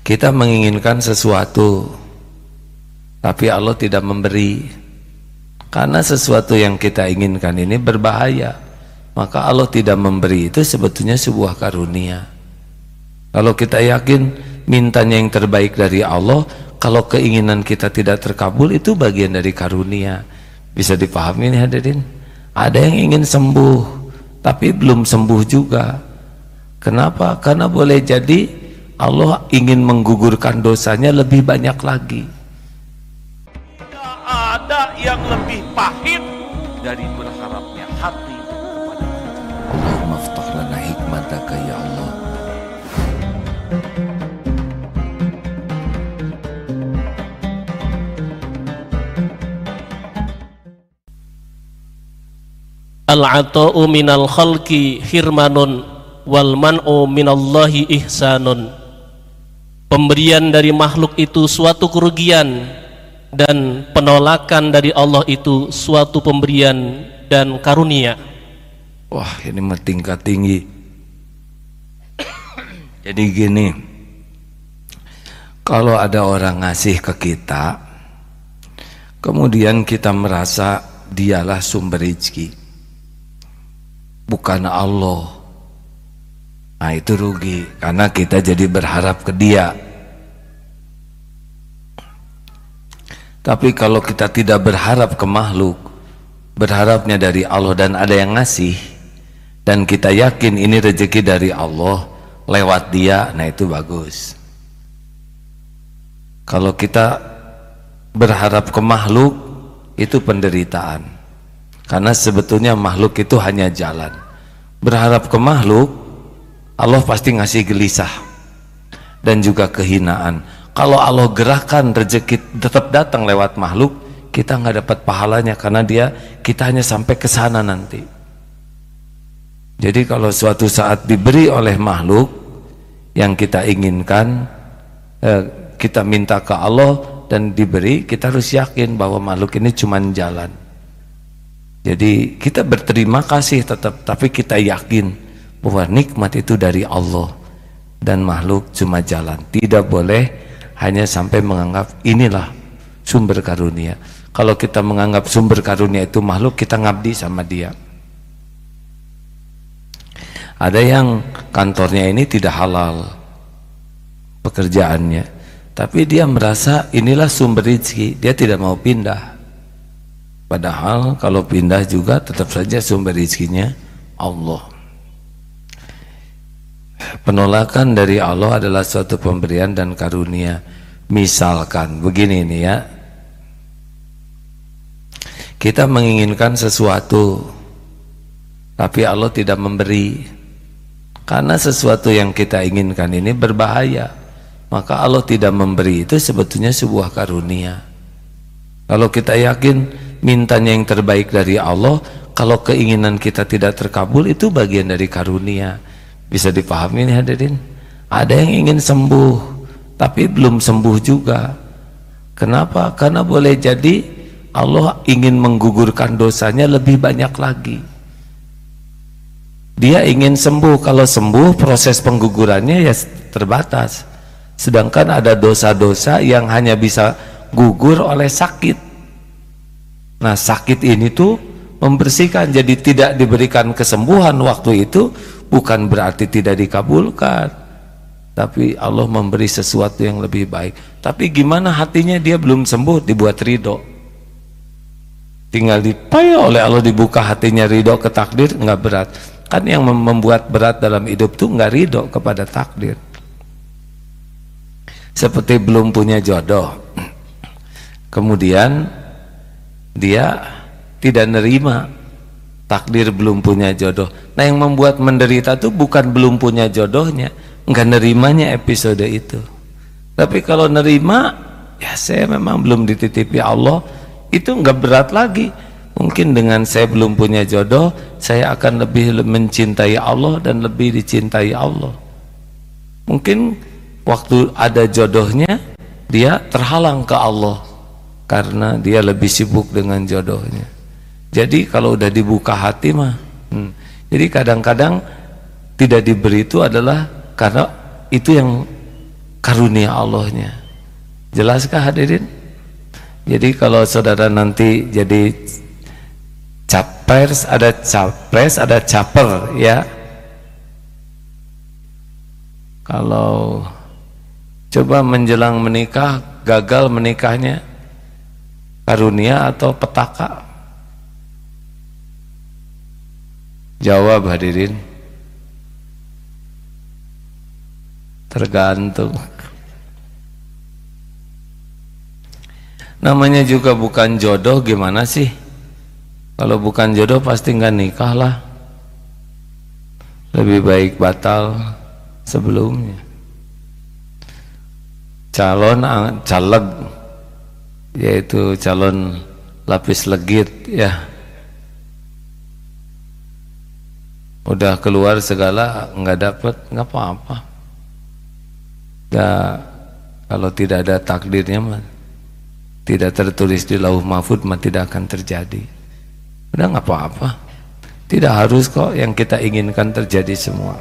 Kita menginginkan sesuatu, tapi Allah tidak memberi. Karena sesuatu yang kita inginkan ini berbahaya, maka Allah tidak memberi. Itu sebetulnya sebuah karunia. Kalau kita yakin mintanya yang terbaik dari Allah, kalau keinginan kita tidak terkabul, itu bagian dari karunia. Bisa dipahami nih hadirin? Ada yang ingin sembuh, tapi belum sembuh juga. Kenapa? Karena boleh jadi Allah ingin menggugurkan dosanya lebih banyak lagi. Tidak ada yang lebih pahit dari berharapnya hati kepada kita. Allahumma aftah lana hikmataka ya Allah. Al-ata'u minal khalqi hirmanun wal man'u minallahi ihsanun. Pemberian dari makhluk itu suatu kerugian, dan penolakan dari Allah itu suatu pemberian dan karunia. Wah, ini mah tingkat tinggi. Jadi gini, kalau ada orang ngasih ke kita, kemudian kita merasa dialah sumber rezeki, bukan Allah. Nah itu rugi, karena kita jadi berharap ke dia. Tapi kalau kita tidak berharap ke makhluk, berharapnya dari Allah dan ada yang ngasih, dan kita yakin ini rezeki dari Allah lewat dia, nah itu bagus. Kalau kita berharap ke makhluk, itu penderitaan. Karena sebetulnya makhluk itu hanya jalan. Berharap ke makhluk, Allah pasti ngasih gelisah dan juga kehinaan. Kalau Allah gerakan rezeki tetap datang lewat makhluk, kita nggak dapat pahalanya karena kita hanya sampai ke sana nanti. Jadi kalau suatu saat diberi oleh makhluk yang kita inginkan, kita minta ke Allah dan diberi, kita harus yakin bahwa makhluk ini cuma jalan. Jadi kita berterima kasih tetap, tapi kita yakin bahwa nikmat itu dari Allah dan makhluk cuma jalan. Tidak boleh hanya sampai menganggap inilah sumber karunia. Kalau kita menganggap sumber karunia itu makhluk, kita ngabdi sama dia. Ada yang kantornya ini tidak halal pekerjaannya, tapi dia merasa inilah sumber rezeki, dia tidak mau pindah. Padahal kalau pindah juga tetap saja sumber rezekinya Allah. Penolakan dari Allah adalah suatu pemberian dan karunia. Misalkan begini nih ya, kita menginginkan sesuatu, tapi Allah tidak memberi. Karena sesuatu yang kita inginkan ini berbahaya, maka Allah tidak memberi. Itu sebetulnya sebuah karunia. Kalau kita yakin mintanya yang terbaik dari Allah, kalau keinginan kita tidak terkabul, itu bagian dari karunia. Bisa dipahami nih hadirin? Ada yang ingin sembuh, tapi belum sembuh juga. Kenapa? Karena boleh jadi Allah ingin menggugurkan dosanya lebih banyak lagi. Dia ingin sembuh, kalau sembuh proses penggugurannya ya terbatas. Sedangkan ada dosa-dosa yang hanya bisa gugur oleh sakit. Nah sakit ini tuh membersihkan, jadi tidak diberikan kesembuhan waktu itu bukan berarti tidak dikabulkan, tapi Allah memberi sesuatu yang lebih baik. Tapi gimana hatinya dia belum sembuh, dibuat ridho, tinggal dipaya oleh Allah, dibuka hatinya ridho ke takdir, nggak berat. Kan yang membuat berat dalam hidup tuh nggak ridho kepada takdir. Seperti belum punya jodoh, kemudian dia tidak nerima takdir belum punya jodoh. Nah yang membuat menderita tuh bukan belum punya jodohnya, nggak nerimanya episode itu. Tapi kalau nerima, ya saya memang belum dititipi Allah, itu nggak berat lagi. Mungkin dengan saya belum punya jodoh, saya akan lebih mencintai Allah dan lebih dicintai Allah. Mungkin waktu ada jodohnya, dia terhalang ke Allah karena dia lebih sibuk dengan jodohnya. Jadi kalau udah dibuka hati mah, jadi kadang-kadang tidak diberi itu adalah karena itu yang karunia Allahnya. Jelaskah hadirin? Jadi kalau saudara nanti jadi capres, ada caper ya. Kalau coba menjelang menikah gagal menikahnya, karunia atau petaka? Jawab hadirin. Tergantung. Namanya juga bukan jodoh, gimana sih? Kalau bukan jodoh pasti nggak nikah lah. Lebih baik batal sebelumnya. Caleg yaitu calon lapis legit ya, udah keluar segala nggak dapet, nggak apa-apa. Kalau tidak ada takdirnya mah, tidak tertulis di lauh mahfud mah tidak akan terjadi. Udah nggak apa-apa. Tidak harus kok yang kita inginkan terjadi semua.